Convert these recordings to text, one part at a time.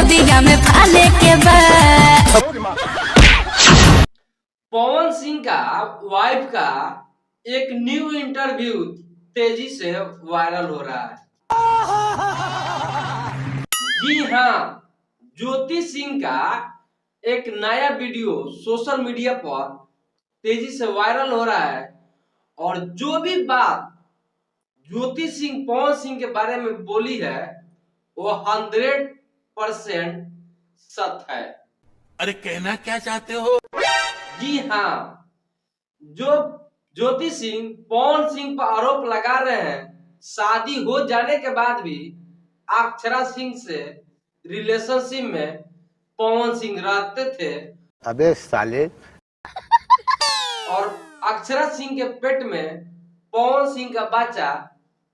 गोदिया में फाले के बाद। पवन सिंह का वाइफ का एक न्यू इंटरव्यू तेजी से वायरल हो रहा है। जी हाँ, ज्योति सिंह का एक नया वीडियो सोशल मीडिया पर तेजी से वायरल हो रहा है और जो भी बात ज्योति सिंह पवन सिंह के बारे में बोली है वो 100% सत्य है। अरे कहना क्या चाहते हो? जी हाँ, जो ज्योति सिंह पवन सिंह पर आरोप लगा रहे हैं शादी हो जाने के बाद भी अक्षरा सिंह से रिलेशनशिप में पवन सिंह रहते थे। अबे साले। और अक्षरा सिंह के पेट में पवन सिंह का बच्चा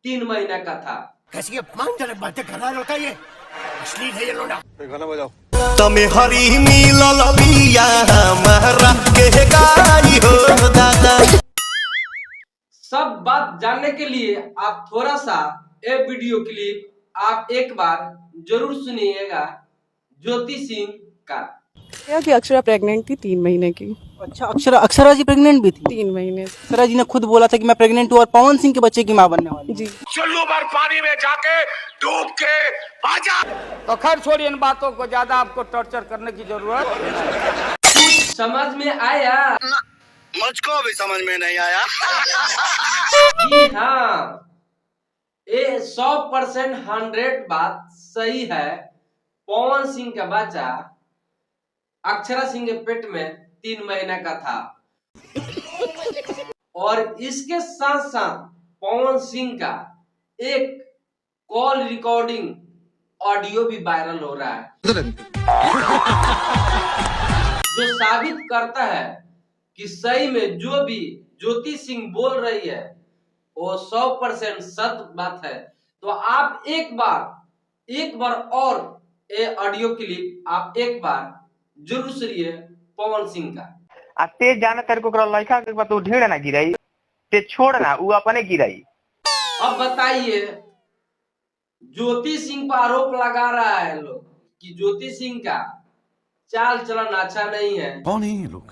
3 महीना का था। कैसी अपमानजनक बातें कर रहा है लड़का, ये अश्लील है ये लोड़ा। गाना बजाओ। तमे हरी मिलल बिया हमारा के गाई हो दादा। सब बात जानने के लिए आप थोड़ा सा ये वीडियो क्लिप आप एक बार जरूर सुनिएगा ज्योति सिंह का। कि अक्षरा प्रेग्नेंट थी 3 महीने की। अच्छा, अक्षरा जी प्रेग्नेंट भी थी 3 महीने। अक्षरा जी ने खुद बोला था कि मैं प्रेग्नेंट हूँ और पवन सिंह के बच्चे की मां बनने वाली। जी चलो बार पानी में जाके डूब के आ जा। तो खैर छोड़िए इन बातों को, ज्यादा आपको टॉर्चर करने की जरूरत। कुछ समझ में आया? मुझको भी समझ में नहीं आया। जी हाँ, ये 100% 100 बात सही है। पवन सिंह का बच्चा अक्षरा सिंह के पेट में 3 महीना का था और इसके साथ साथ पवन सिंह का एक कॉल रिकॉर्डिंग ऑडियो भी वायरल हो रहा है जो साबित करता है कि सही में जो भी ज्योति सिंह बोल रही है वो 100% सत्य बात है। तो आप एक बार और ये ऑडियो क्लिप आप एक बार जरूर सुनिए पवन सिंह का। आ ते जाने तेरे को लड़का के बात ढेर ना गिराई, ते छोड़ ना वो अपने गिराई। अब बताइए, ज्योति सिंह पर आरोप लगा रहा है लोग कि ज्योति सिंह का चाल चलन अच्छा नहीं है। कौन है ये लोग?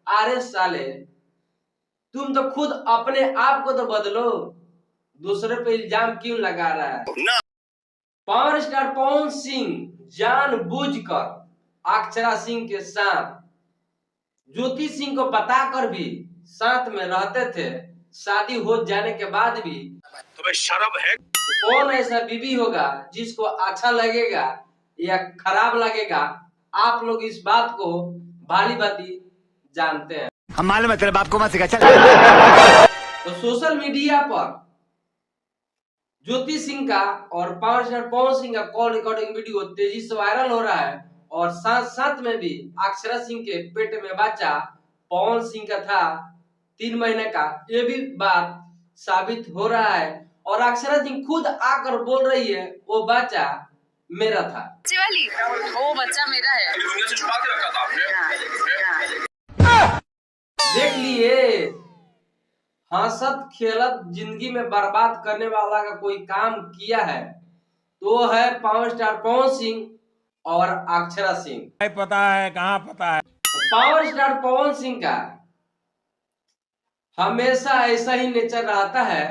अरे साले, तुम तो खुद अपने आप को तो बदलो, दूसरे पे इल्जाम क्यों लगा रहा है? पावर स्टार पवन सिंह जानबूझकर अक्षरा सिंह के साथ ज्योति सिंह को बताकर भी साथ में रहते थे। शादी हो जाने के बाद भी तुम्हें शर्म है? कौन ऐसा बीवी होगा जिसको अच्छा लगेगा या खराब लगेगा? आप लोग इस बात को भाली भांति जानते हैं। हम मालूम है तेरे बाप को मत सिखा चल। तो सोशल मीडिया पर ज्योति सिंह का और पावर स्टार पवन सिंह का कॉल रिकॉर्डिंग वीडियो तेजी से वायरल हो रहा है और साथ साथ में भी अक्षरा सिंह के पेट में बच्चा पवन सिंह का था 3 महीने का, ये भी बात साबित हो रहा है। और अक्षरा सिंह खुद आकर बोल रही है वो बच्चा मेरा था। वो बच्चा मेरा है। छुपा के रखा था आपने। देख लिए, हंसत खेलत जिंदगी में बर्बाद करने वाला का कोई काम किया है तो है पावर स्टार पवन सिंह और अक्षरा सिंह। पता है कहाँ पता है। पावर स्टार पवन सिंह का हमेशा ऐसा ही नेचर रहता है,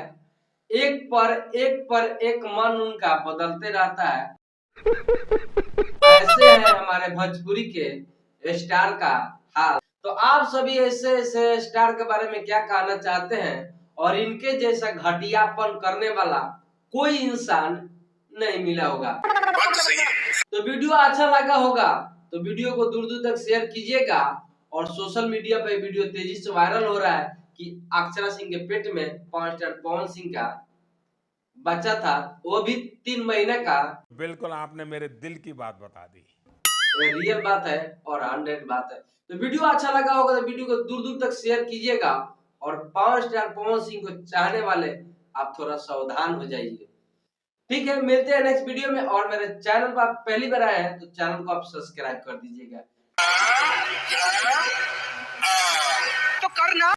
एक पर एक मन उनका बदलते रहता है। ऐसे है हमारे भोजपुरी के स्टार का हाल। तो आप सभी ऐसे ऐसे स्टार के बारे में क्या कहना चाहते हैं और इनके जैसा घटियापन करने वाला कोई इंसान नहीं मिला होगा। तो वीडियो अच्छा लगा होगा तो वीडियो को दूर दूर तक शेयर कीजिएगा। और सोशल मीडिया पे वीडियो तेजी से वायरल हो रहा है कि अक्षरा सिंह के पेट में पावर स्टार पवन सिंह का बच्चा था, वो भी 3 महीने का। बिल्कुल आपने मेरे दिल की बात बता दी। रियल बात है और 100 बात है। तो वीडियो अच्छा लगा होगा तो वीडियो को दूर दूर तक शेयर कीजिएगा और पावर स्टार पवन सिंह को चाहने वाले आप थोड़ा सावधान हो जाइए। ठीक है, मिलते हैं नेक्स्ट वीडियो में। और मेरे चैनल पर आप पहली बार आए हैं तो चैनल को आप सब्सक्राइब कर दीजिएगा। तो करना